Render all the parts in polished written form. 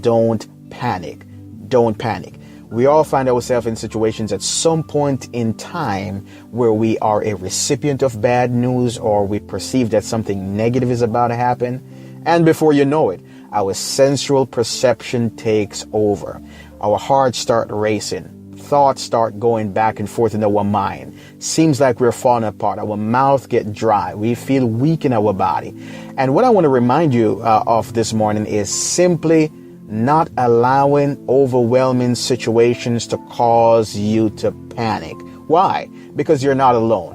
don't panic. Don't panic. We all find ourselves in situations at some point in time where we are a recipient of bad news, or we perceive that something negative is about to happen. And before you know it, our sensual perception takes over. Our hearts start racing. Thoughts start going back and forth in our mind. Seems like we're falling apart. Our mouth get dry. We feel weak in our body. And what I want to remind you of this morning is simply not allowing overwhelming situations to cause you to panic. Why? Because you're not alone.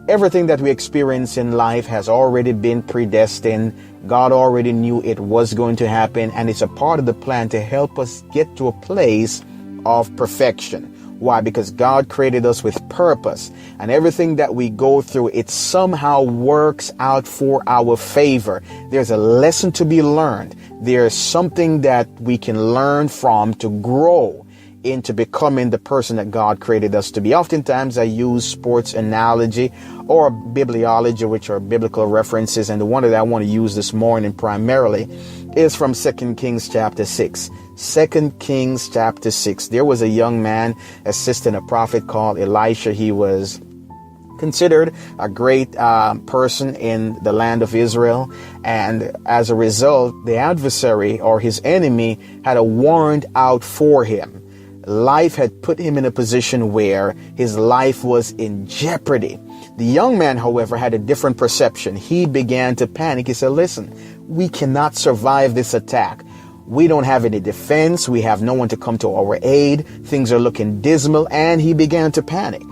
Everything that we experience in life has already been predestined. God already knew it was going to happen, and it's a part of the plan to help us get to a place of perfection. Why? Because God created us with purpose, and everything that we go through, it somehow works out for our favor. There's a lesson to be learned. There's something that we can learn from to grow into becoming the person that God created us to be. Oftentimes I use sports analogy or bibliology, which are biblical references, and the one that I want to use this morning primarily is from 2 Kings chapter 6. 2 Kings chapter 6. There was a young man assisting a prophet called Elisha. He was considered a great person in the land of Israel. And as a result, the adversary or his enemy had a warrant out for him. Life had put him in a position where his life was in jeopardy. The young man, however, had a different perception. He began to panic. He said, listen, we cannot survive this attack. We don't have any defense. We have no one to come to our aid. Things are looking dismal. And he began to panic.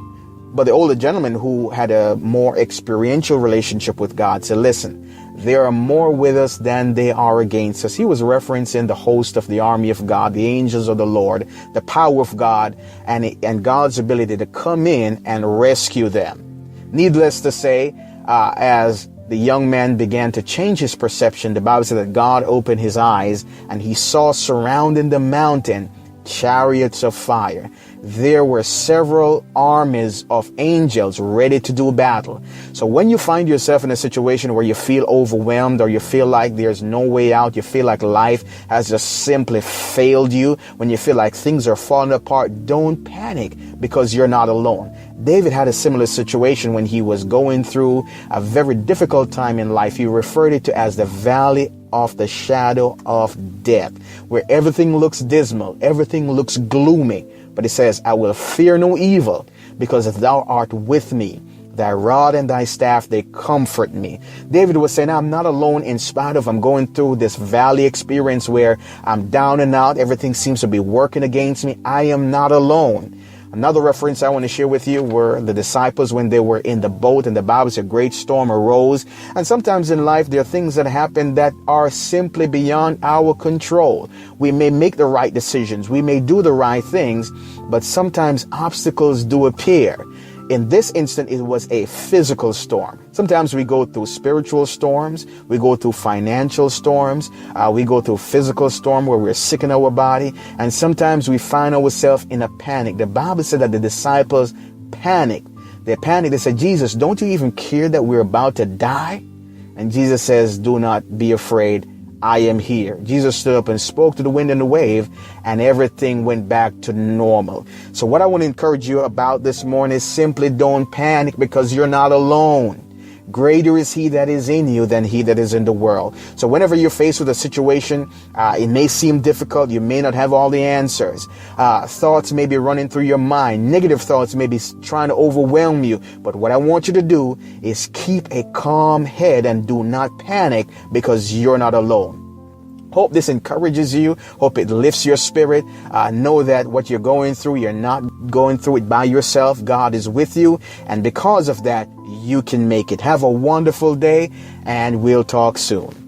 But the older gentleman, who had a more experiential relationship with God, said, listen, there are more with us than they are against us. He was referencing the host of the army of God, the angels of the Lord, the power of God, and God's ability to come in and rescue them. Needless to say, as the young man began to change his perception, the Bible said that God opened his eyes and he saw surrounding the mountain chariots of fire. There were several armies of angels ready to do battle. So when you find yourself in a situation where you feel overwhelmed, or you feel like there's no way out, you feel like life has just simply failed you, when you feel like things are falling apart, don't panic, because you're not alone. David had a similar situation when he was going through a very difficult time in life. He referred it to as the valley of the shadow of death, where everything looks dismal, everything looks gloomy. But it says, I will fear no evil, because if thou art with me, thy rod and thy staff, they comfort me. David was saying, I'm not alone in spite of I'm going through this valley experience where I'm down and out. Everything seems to be working against me. I am not alone. Another reference I want to share with you were the disciples when they were in the boat, and the Bible says a great storm arose. And sometimes in life, there are things that happen that are simply beyond our control. We may make the right decisions. We may do the right things, but sometimes obstacles do appear. In this instant, it was a physical storm. Sometimes we go through spiritual storms. We go through financial storms. We go through physical storm where we're sick in our body. And sometimes we find ourselves in a panic. The Bible said that the disciples panicked. They panicked. They said, Jesus, don't you even care that we're about to die? And Jesus says, do not be afraid. I am here. Jesus stood up and spoke to the wind and the wave, and everything went back to normal. So what I want to encourage you about this morning is simply don't panic, because you're not alone. Greater is he that is in you than he that is in the world. So whenever you're faced with a situation, it may seem difficult. You may not have all the answers. Thoughts may be running through your mind. Negative thoughts may be trying to overwhelm you. But what I want you to do is keep a calm head and do not panic, because you're not alone. Hope this encourages you. Hope it lifts your spirit. Know that what you're going through, you're not going through it by yourself. God is with you. And because of that, you can make it. Have a wonderful day, and we'll talk soon.